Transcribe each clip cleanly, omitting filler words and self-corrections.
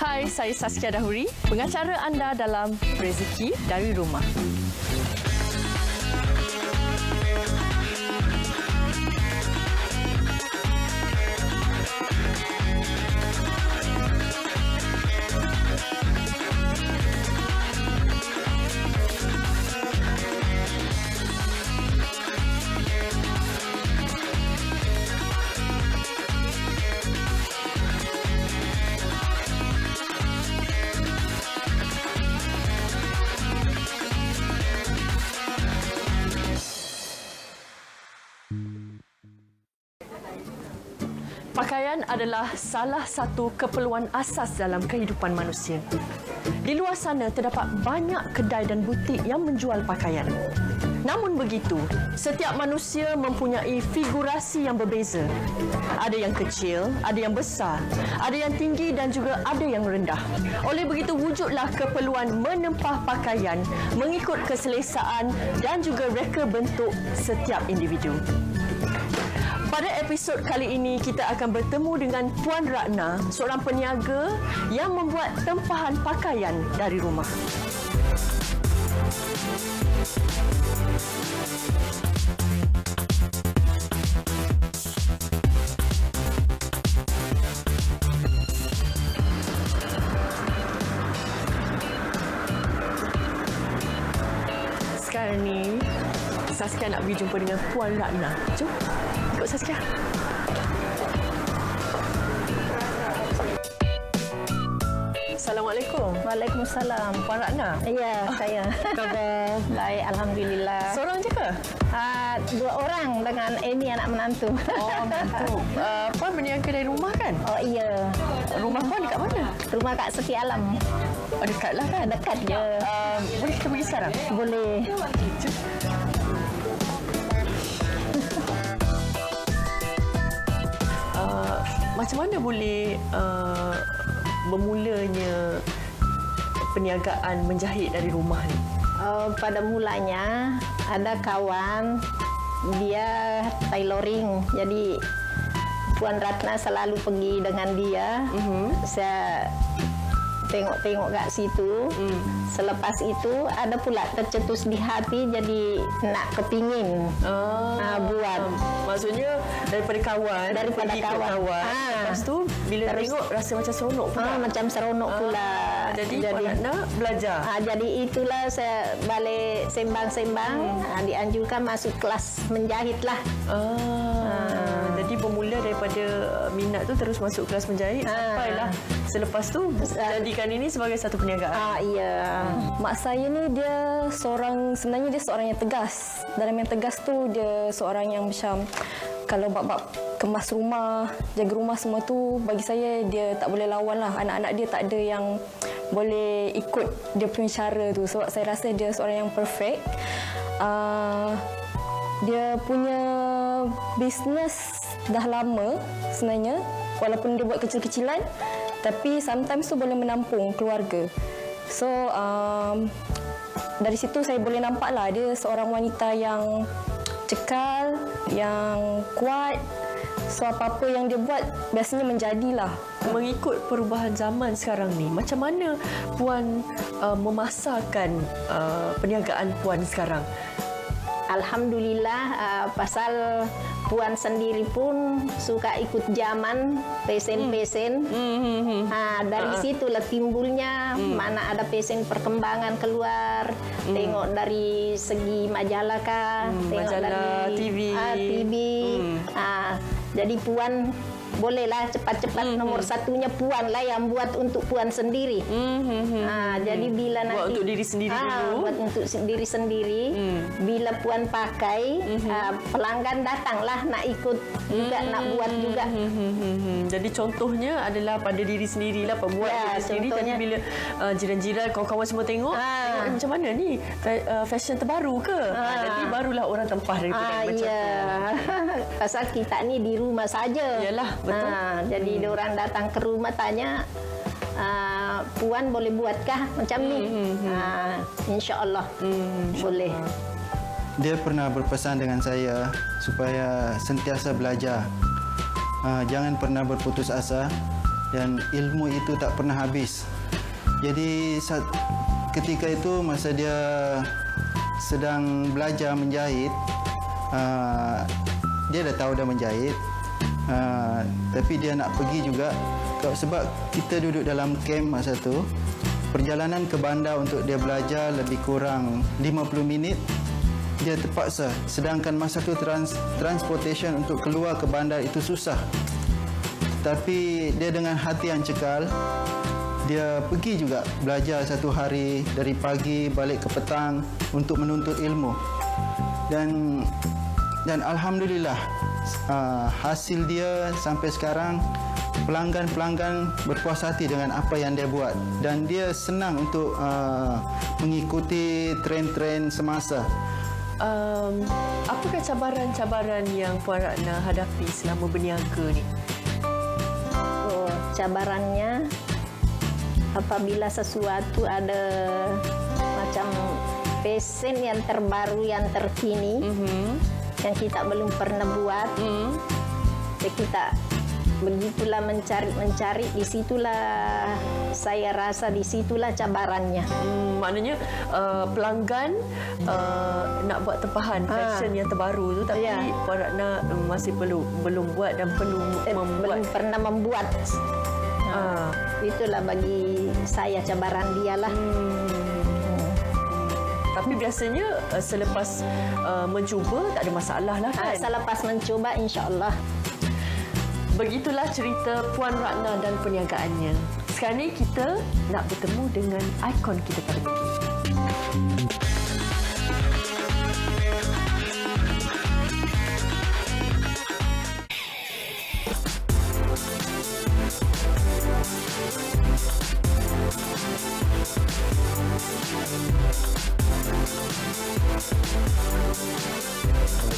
Hai, saya Saskia Dahuri, pengacara anda dalam Rezeki dari Rumah. Pakaian adalah salah satu keperluan asas dalam kehidupan manusia. Di luar sana terdapat banyak kedai dan butik yang menjual pakaian. Namun begitu, setiap manusia mempunyai figurasi yang berbeza. Ada yang kecil, ada yang besar, ada yang tinggi dan juga ada yang rendah. Oleh begitu, wujudlah keperluan menempah pakaian mengikut keselesaan dan juga reka bentuk setiap individu. Pada episod kali ini, kita akan bertemu dengan Puan Ratna, seorang peniaga yang membuat tempahan pakaian dari rumah. Sekarang ni, Saskia nak pergi jumpa dengan Puan Ratna. Jom, ikut Saskia. Assalamualaikum. Waalaikumsalam. Puan Ratna? Ya, saya. Khabar? Baik, alhamdulillah. Seorang je ke? Dua orang dengan Amy anak menantu. Oh, menantu. Puan berniaga dari rumah kan? Oh iya. Rumah Puan dekat mana? Rumah Kak Seti Alam. Oh, dekat lah kan? Dekat je. Boleh kita pergi sekarang? Boleh. Macam mana boleh bermulanya perniagaan menjahit dari rumah ni? Pada mulanya ada kawan dia tailoring, jadi Puan Ratna selalu pergi dengan dia. Saya tengok-tengok kat situ. Selepas itu ada pula tercetus di hati, jadi nak kepingin buat. Maksudnya daripada kawan, Daripada kawan. Lepas tu bila tengok rasa macam seronok pula. Macam seronok pula. Jadi Puan Ratna belajar. Jadi itulah saya balik sembang-sembang. Dianjurkan masuk kelas menjahit lah. Jadi bermula daripada minat tu terus masuk kelas menjahit sampailah selepas tu jadikan ini sebagai satu perniagaan. Iya. Mak saya ni dia sebenarnya dia seorang yang tegas. Dalam yang tegas tu dia seorang yang macam kalau bab-bab kemas rumah, jaga rumah semua tu bagi saya dia tak boleh lawan lah. Anak-anak dia tak ada yang boleh ikut dia punya cara tu. Sebab saya rasa dia seorang yang perfect. Dia punya bisnes dah lama sebenarnya, walaupun dia buat kecil-kecilan, tapi sometimes tu boleh menampung keluarga. So dari situ saya boleh nampak lah dia seorang wanita yang cekal, yang kuat. So apa-apa yang dia buat biasanya menjadilah. Mengikut perubahan zaman sekarang ni, macam mana Puan memasarkan perniagaan Puan sekarang? Alhamdulillah, pasal Puan sendiri pun suka ikut zaman, pesen-pesen. Dari situlah timbulnya mana ada pesen perkembangan keluar. Tengok dari segi majalah kah, tengok majalah, dari TV. Jadi Puan bolehlah cepat-cepat nomor satunya Puan lah yang buat untuk Puan sendiri. Jadi bila nanti buat untuk diri sendiri dulu. Buat untuk diri sendiri. Bila Puan pakai, pelanggan datanglah nak ikut juga, nak buat juga. Jadi contohnya adalah pada diri sendirilah, pembuat diri sendiri. Jadi bila jiran-jiran, kawan-kawan semua tengok macam mana ni fashion terbaru ke? Jadi barulah orang tempah daripada macam tu. Pasal kita ni di rumah saja. Yalah, betul. Jadi diorang datang ke rumah tanya, Puan boleh buatkah macam ni? InsyaAllah boleh. Dia pernah berpesan dengan saya supaya sentiasa belajar. Jangan pernah berputus asa. dan ilmu itu tak pernah habis. Jadi ketika itu masa dia sedang belajar menjahit, dia dah tahu dah menjahit, tapi dia nak pergi juga sebab kita duduk dalam camp masa tu. Perjalanan ke bandar untuk dia belajar lebih kurang 50 minit. Dia terpaksa, sedangkan masa tu transportation untuk keluar ke bandar itu susah. Tapi dia dengan hati yang cekal, dia pergi juga belajar 1 hari dari pagi balik ke petang untuk menuntut ilmu. Dan alhamdulillah, hasil dia sampai sekarang pelanggan-pelanggan berpuas hati dengan apa yang dia buat, dan dia senang untuk mengikuti tren-tren semasa. Apakah cabaran-cabaran yang Puan Ratna hadapi selama berniaga ni? Cabarannya apabila sesuatu ada macam fashion yang terbaru, yang terkini, yang kita belum pernah buat, kita begitulah mencari, disitulah saya rasa disitulah cabarannya. Maknanya pelanggan nak buat tempahan fashion yang terbaru tu, tapi Puan Ratna masih belum buat dan perlu membuat. Belum pernah membuat. Itulah bagi saya cabaran dia lah. Tapi biasanya selepas mencuba tak ada masalah lah kan? Selepas mencuba insya-Allah. Begitulah cerita Puan Ratna dan perniagaannya. Sekarang ni kita nak bertemu dengan ikon kita pada minggu.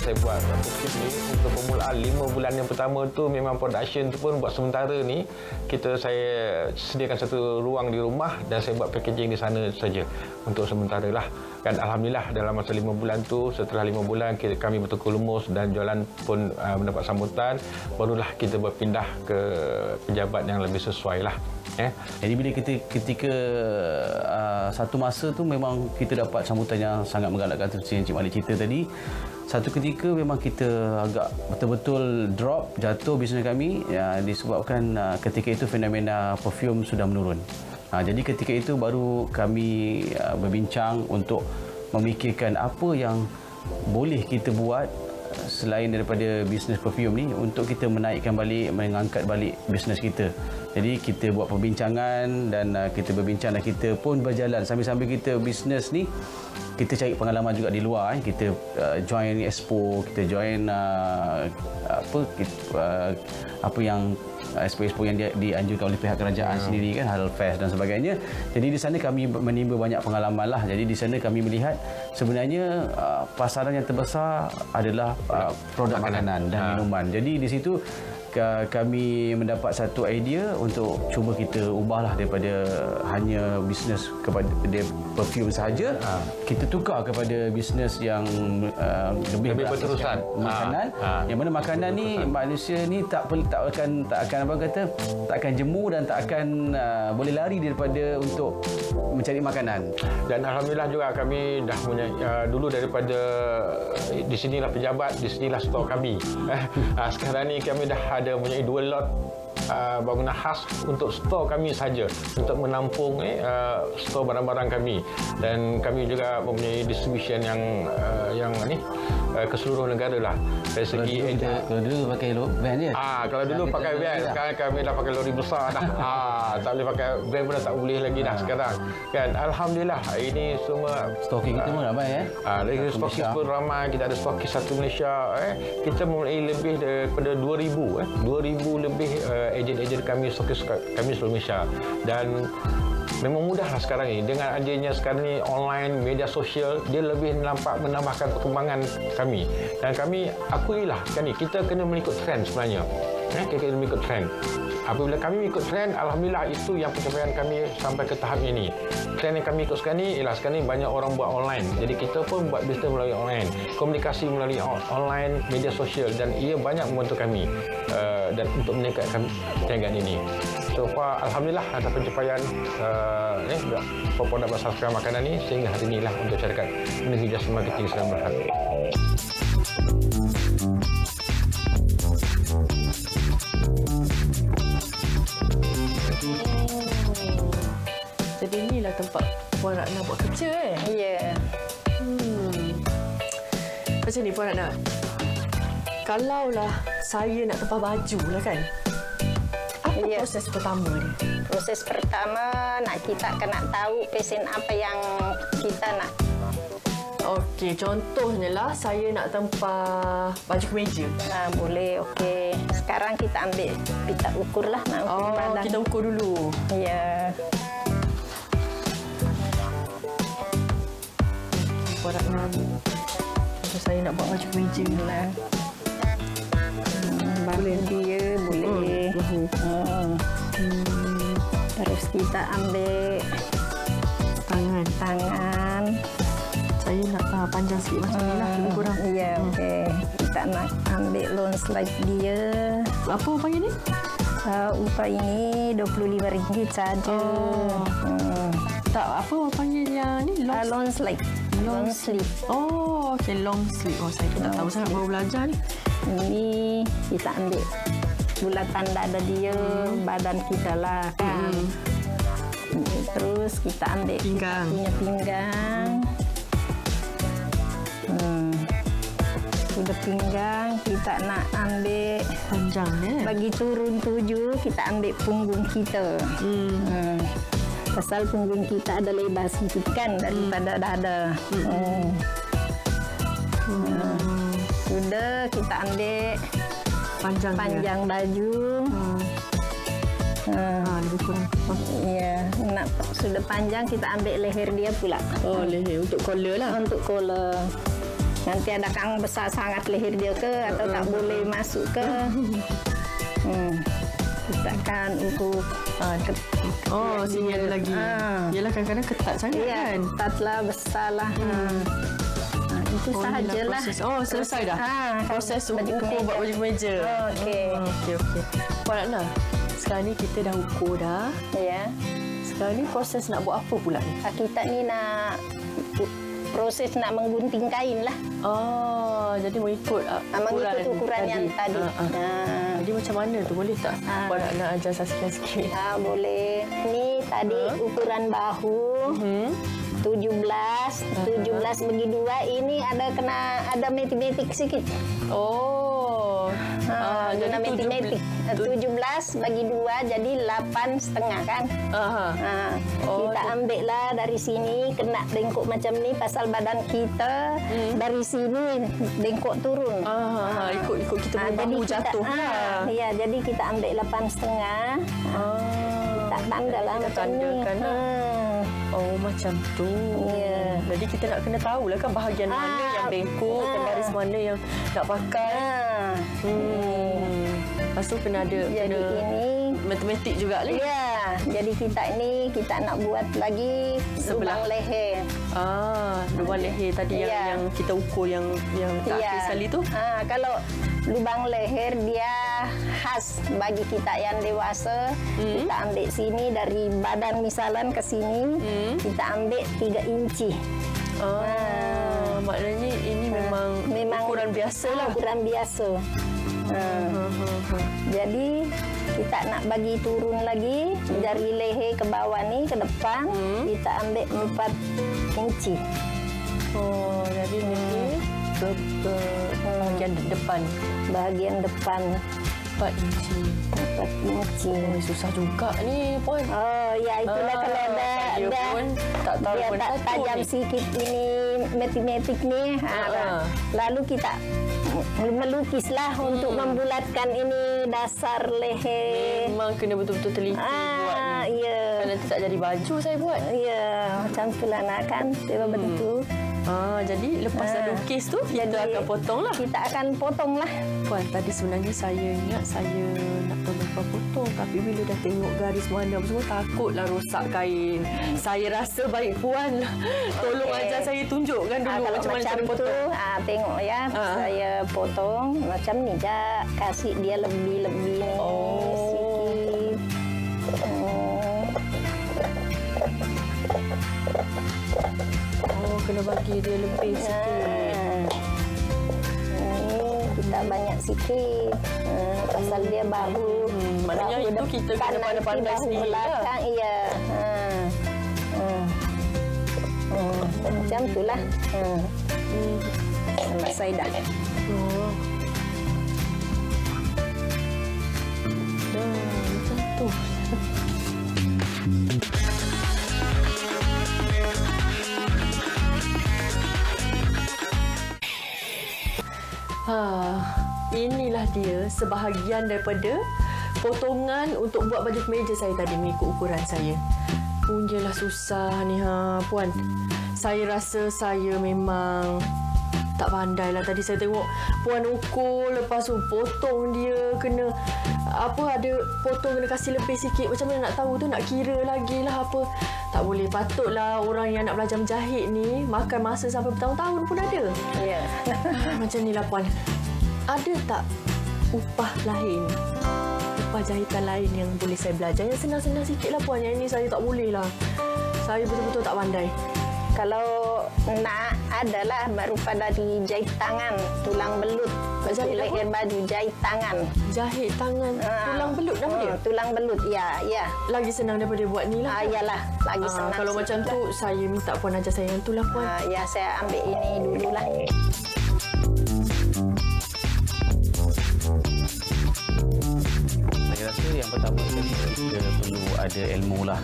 Saya buat bukit ni untuk permulaan 5 bulan yang pertama tu memang production tu pun buat sementara ni saya sediakan satu ruang di rumah dan saya buat packaging di sana saja untuk sementara lah. Dan alhamdulillah dalam masa 5 bulan tu, setelah 5 bulan kami bertukar lumus dan jualan pun mendapat sambutan, barulah kita berpindah ke pejabat yang lebih sesuai lah. Jadi bila ketika satu masa tu memang kita dapat sambutan yang sangat menggalakkan seperti Encik Malik cerita tadi. Satu ketika memang kita agak betul-betul drop, jatuh bisnes kami disebabkan ketika itu fenomena perfume sudah menurun. Jadi ketika itu baru kami berbincang untuk memikirkan apa yang boleh kita buat selain daripada bisnes perfume ni untuk kita menaikkan balik, mengangkat balik bisnes kita. Jadi kita buat perbincangan dan kita berbincang dan kita pun berjalan sambil-sambil kita bisnes ni, kita cari pengalaman juga di luar. Kita join expo, kita join apa yang expo-expo yang dianjurkan oleh pihak kerajaan sendiri kan, Halal Fest dan sebagainya. Jadi di sana kami menimba banyak pengalaman lah. Jadi di sana kami melihat sebenarnya pasaran yang terbesar adalah produk makanan dan minuman. Jadi di situ kami mendapat satu idea untuk cuba kita ubahlah daripada hanya bisnes kepada perfume sahaja, kita tukar kepada bisnes yang lebih berterusan makanan. Yang mana makanan ni manusia ni tak akan jemu dan tak akan boleh lari daripada untuk mencari makanan. Dan alhamdulillah juga kami dah punya dulu daripada di sinilah pejabat, di sinilah stor kami. Sekarang ni kami dah ada punya 2 lot bangunan khas untuk stor kami saja, untuk menampung stor barang-barang kami. Dan kami juga mempunyai distribution yang ke seluruh negara lah. Dari segi kalau dulu pakai van je. Kalau dulu pakai van, sekarang kami dah pakai lori besar dah. Tak boleh pakai van pun dah tak boleh lagi dah sekarang. Kan alhamdulillah ini semua Stocking kita pun ramai dari stokis pun ramai. Kita ada stokis satu Malaysia. Kita mempunyai lebih daripada 2,000 lebih ejen-ejen kami, stokis kami seluruh Malaysia. Dan memang mudahlah sekarang ni dengan adanya sekarang ni online, media sosial, dia lebih menambahkan perkembangan kami. Dan kami akuilah kan ni kita kena mengikut trend sebenarnya. Kita kena mengikut trend. Apabila kami ikut trend, alhamdulillah itu yang pencapaian kami sampai ke tahap ini. Trend yang kami ikut sekarang ni ialah sekarang ni banyak orang buat online. Jadi kita pun buat bisnes melalui online, komunikasi melalui online, media sosial, dan ia banyak membantu kami dan untuk meningkatkan perniagaan ini. So far, Alhamdulillah ada pencapaian produk masakan makanan ni sehingga hari inilah untuk syarikat Negeri Jasa Marketing sedang berhad. Jadi inilah tempat Puan Ratna buat kerja Ya. Macam ni Puan Ratna. Kalaulah saya nak tempah baju lah kan. Apa Ya. proses pertama ni? Proses pertama kita kena tahu pesen apa yang kita nak. Okey, contohnya lah saya nak tempah baju kemeja. Nah, boleh, okey. Sekarang kita ambil pita ukur lah. Nak ukur Oh, badan. kita ukur dulu. Ya. Puan Ratna ni. So, saya nak buat baju kemeja lah. Bahu dia boleh. Terus kita ambil tangan. Saya nak panjang sikit macam ni lah, lebih kurang. Ya, okey. Kita nak ambil long sleeve dia. Apa panggil ni? Upah ini RM25 saja. Tak, apa panggil yang ni? Long sleeve. Long sleeve. Oh, okey, long sleeve. Oh, saya tak tahu sangat, baru belajar ni. Ini kita ambil bulatan dada dia, badan kita lah kan. Terus kita ambil Pinggang. kita punya pinggang. Sudah pinggang, kita nak ambil Panjang ni. bagi turun 7, kita ambil punggung kita. Pasal punggung kita ada lebar sedikit kan daripada dada. Sudah kita ambil panjang baju. Lebih kurang. Ya, nak sudah panjang kita ambil leher dia pula. Oh, leher untuk collar lah. Untuk collar. Nanti ada kang besar sangat leher dia ke atau tak boleh masuk ke. Kita akan ukur. Oh, sini ada lagi. Yalah, kadang-kadang ketat sangat Ya, kan? ketatlah, besarlah. Itu Oh, inilah sahajalah. proses. Oh, selesai dah. Proses baju ukur kemeja. buat baju kemeja. Okey. Okey. Puan Ratna, sekarang ni kita dah ukur dah. Ya. Sekarang ni proses nak buat apa pula ni? Kita ni nak proses nak menggunting kain lah. Oh, jadi mengikut Mengikut ukuran yang tadi. Jadi macam mana tu? Boleh tak? Puan Ratna ajar saya sikit-sikit. Boleh. Ni tadi ukuran bahu. 17 bagi 2 ini ada matematik sikit. Oh. Jadi matematik. 17 bagi 2 jadi 8,5 kan. Kita ambil lah dari sini kena bengkok macam ni pasal badan kita dari sini bengkok turun. Ikut kita punya bahu jatuh lah. Ya, jadi kita ambil 8,5. Kita tanda lah macam ni. Oh, macam tu. Ya. Jadi kita nak kena tahulah kan bahagian mana yang bengkok dan garis mana yang nak pakai. Lepas tu kena ada Jadi ini matematik juga ni. ya, jadi kita nak buat lagi Sebelah. lubang leher. Lubang leher tadi Ya. yang kita ukur yang tak akhir sekali tu. Kalau lubang leher dia khas bagi kita yang dewasa. Kita ambil sini dari badan misalnya ke sini, kita ambil 3 inci. Maknanya ini memang ukuran biasa lah. Ukuran biasa. Jadi kita nak bagi turun lagi dari leher ke bawah ni ke depan, kita ambil 4 inci. Oh, jadi leher ke bahagian depan. Bahagian depan 4 inci. 4 inci. Oh, susah juga ni, Puan. Oh, ya itulah kalau dia pun tak tahu dia pun tak satu tajam ni. sikit ini matematik ni. Lalu kita melukislah untuk membulatkan ini dasar leher. Memang kena betul-betul teliti buat ni. Ya. Kan nanti tak jadi baju saya buat. Ya, macam tu lah nak kan. Dia betul. Jadi lepas dah lukis tu, kita akan potong lah. Kita akan potong lah. Puan, tadi sebenarnya saya ingat saya nak potong. Tapi bila dah tengok garis mana semua, takutlah rosak kain. Saya rasa baik Puan tolong ajar saya tunjukkan dulu Kalau macam mana cara tu, potong. tengok ya. Saya potong macam ni je. Kasih dia lebih-lebih ni. Sikit. Oh, kena bagi dia lebih sikit. Ini kita banyak sikit. Pasal dia bahu. Maknanya bahu itu kita kena depan pandai-pandai nanti, bahu sendiri lah. belakang, iya. Macam itulah. Selesai dah. Oh. Macam tu. Inilah dia sebahagian daripada potongan untuk buat baju kemeja saya tadi mengikut ukuran saya. Punyalah susah ni puan. Saya rasa saya memang tak pandai lah. Tadi saya tengok puan ukur, lepas tu potong dia kena ada potong kena kasih lebih sikit. Macam mana nak tahu tu, nak kira lagi lah apa. Tak boleh, patutlah orang yang nak belajar menjahit ni makan masa sampai bertahun-tahun pun ada. Ya. Macam ni lah puan. Ada tak upah lain, upah jahitan lain yang boleh saya belajar? Yang senang-senang sikit lah puan. Yang ini saya tak boleh lah. Saya betul-betul tak pandai. Kalau nak, adalah berupa dari jahit tangan, tulang belut. Jahit leher baju, jahit tangan. Jahit tangan, tulang belut nama dia? Tulang belut, ya. Lagi senang daripada buat ni lah. Yalah, lagi senang. Kalau macam tu, saya minta puan ajar saya yang tu lah puan. Ya, saya ambil ini dululah. Saya rasa yang pertama sekali kita perlu ada ilmu lah.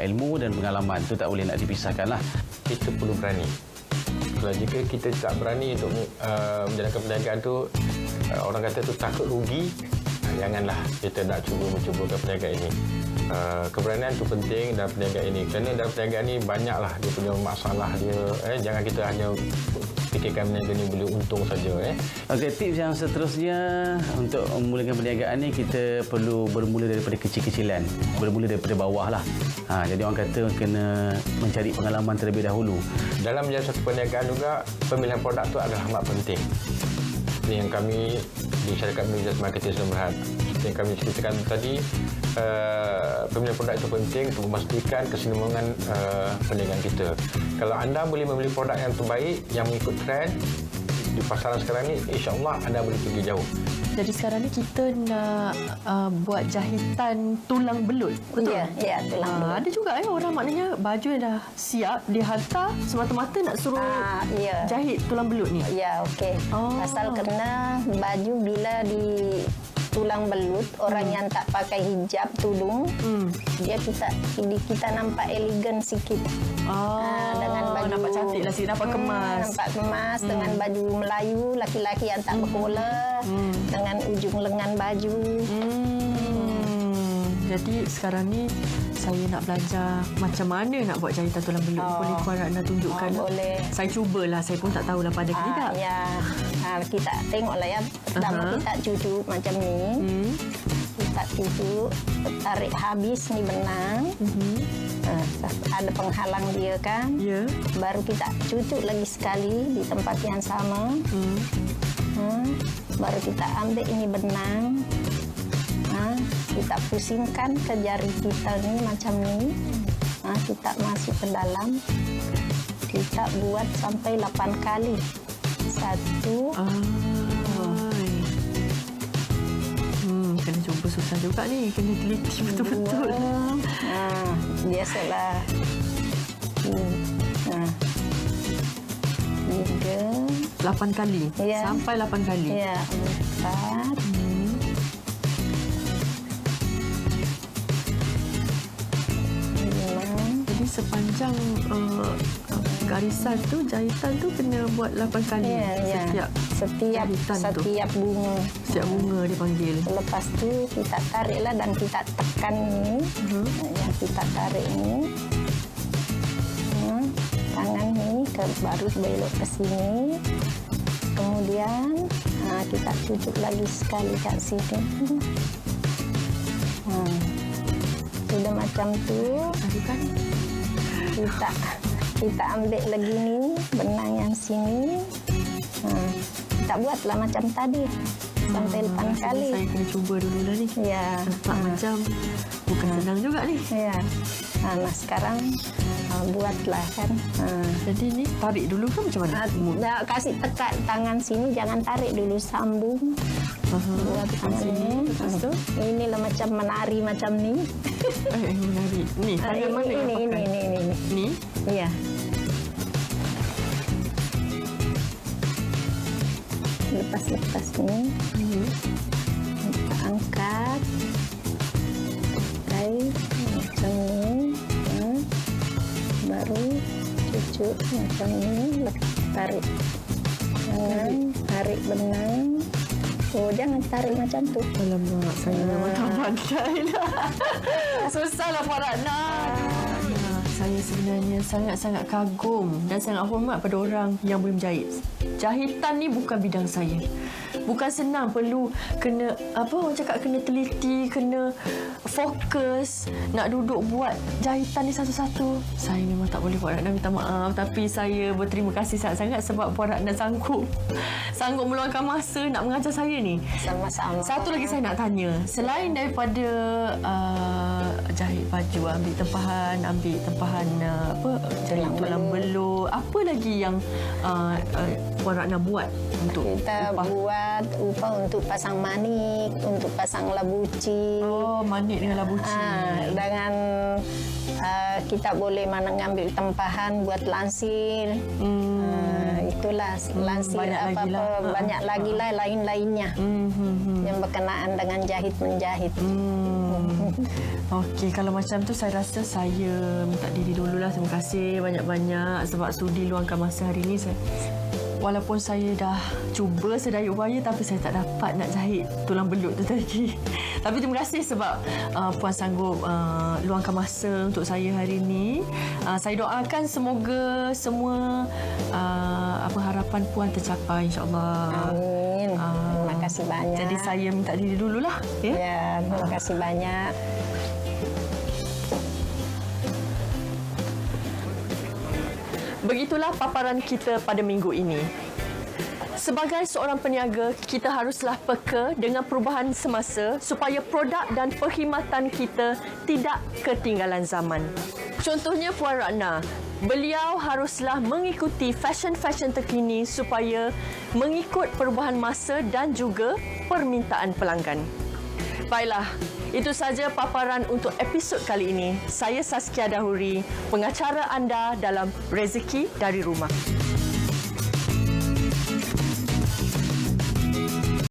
Ilmu dan pengalaman tu tak boleh nak dipisahkan lah. Kita perlu berani. Kalau jika kita tak berani untuk menjalankan perniagaan tu, orang kata tu takut rugi, janganlah kita nak mencubakan perniagaan ini. Keberanian tu penting dalam perniagaan ini. Kerana dalam perniagaan ini banyaklah dia punya masalah dia. Jangan kita hanya fikirkan perniagaan ini boleh untung saja. Okey, tips yang seterusnya untuk memulakan perniagaan ni, kita perlu bermula daripada kecil-kecilan. Bermula daripada bawah lah. Jadi orang kata kena mencari pengalaman terlebih dahulu. Dalam menjalankan satu perniagaan juga, pemilihan produk tu adalah amat penting. Seperti yang kami di syarikat Mizat Marketing Islam Berhad, seperti yang kami ceritakan tadi, pemilihan produk itu penting untuk memastikan kesinambungan perniagaan kita. Kalau anda boleh memilih produk yang terbaik, yang mengikut trend di pasaran sekarang ni, insya-Allah anda boleh pergi jauh. Jadi sekarang ni kita nak buat jahitan tulang belut, betul? Ya, tulang belut. Ada juga orang maknanya baju yang dah siap, dia hantar semata-mata nak suruh jahit tulang belut ni. Ya, okey. Pasal kerana baju bila di tulang belut, orang yang tak pakai hijab, tudung, dia kita nampak elegan sikit. Dengan baju nampak cantik lah sikit, nampak kemas. Nampak kemas dengan baju Melayu, laki-laki yang tak berkola, dengan ujung lengan baju. Jadi sekarang ni saya nak belajar macam mana nak buat jahitan tulang belut. Boleh puan nak tunjukkan? Boleh. Saya cubalah, saya pun tak tahulah pada ke tidak. Ya. Kita tengoklah ya. Pertama kita cucuk macam ni. Kita cucuk, tarik habis ni benang. Ada penghalang dia kan. Ya. Baru kita cucuk lagi sekali di tempat yang sama. Baru kita ambil ini benang. Kita pusingkan ke jari kita ni macam ni. Kita masuk ke dalam. Kita buat sampai 8 kali. 1. Kena cuba susah juga ni. Kena teliti betul-betul. Biasalah. 3. 8 kali? Ya. Sampai 8 kali? Ya. 4. Sepanjang garisan tu, jahitan tu kena buat 8 kali setiap bunga. Setiap bunga dipanggil. Lepas tu kita tariklah dan kita tekan ni. Yang kita tarik ni. Tangan ni baru belok ke sini. Kemudian kita cucuk lagi sekali kat sini. Sudah macam tu. Kan? Kita ambil lagi ni benang yang sini. Kita buatlah macam tadi sampai 8 kali. Saya kena cuba dulu lah ni. Ya. Nampak macam bukan senang juga ni. Ya. Nah sekarang buatlah kan. Jadi ni tarik dulu kan macam mana? Kasih tekan tangan sini, jangan tarik dulu, sambung. Buat tangan ini. Inilah macam menari macam ni. Menari. Ni tangan mana yang pakai? Ini. Ni? Iya. Lepas ni. Kita angkat. Macam ni. Baru cucuk macam ni. Tarik. Jangan tarik benang. Oh, jangan tarik macam tu. Alamak, saya memang tak pandai lah. Susahlah Puan Ratna. Saya sebenarnya sangat-sangat kagum dan sangat hormat pada orang yang boleh menjahit. Jahitan ni bukan bidang saya. Bukan senang, perlu kena orang cakap, kena teliti, kena fokus nak duduk buat jahitan ni satu-satu. Saya memang tak boleh, Puan Ratna, minta maaf, tapi saya berterima kasih sangat-sangat sebab Puan Ratna sanggup meluangkan masa nak mengajar saya ni. Sama-sama. Satu lagi saya nak tanya, selain daripada jahit baju, ambil tempahan jahit tulang belur, apa lagi yang Puan Ratna buat untuk kita upah? Buat upah untuk pasang manik, untuk pasang labuci. Oh, manik dengan labuci. Dengan kita boleh mengambil tempahan buat lansir. Itulah lansir banyak lagi lah lain-lainnya yang berkenaan dengan jahit menjahit. Okey, kalau macam tu saya rasa saya minta diri dululah. Terima kasih banyak-banyak sebab sudi luangkan masa hari ini. Walaupun saya dah cuba sedaya upaya, tapi saya tak dapat nak jahit tulang belut tu tadi. Tapi terima kasih sebab Puan sanggup luangkan masa untuk saya hari ini. Saya doakan semoga semua harapan Puan tercapai, insya-Allah. Amin. Terima kasih banyak. Jadi saya minta diri dululah. Ya, terima kasih banyak. Begitulah paparan kita pada minggu ini. Sebagai seorang peniaga, kita haruslah peka dengan perubahan semasa supaya produk dan perkhidmatan kita tidak ketinggalan zaman. Contohnya Puan Ratna, beliau haruslah mengikuti fashion-fashion terkini supaya mengikut perubahan masa dan juga permintaan pelanggan. Baiklah, itu saja paparan untuk episod kali ini. Saya Saskia Dahuri, pengacara anda dalam Rezeki dari Rumah.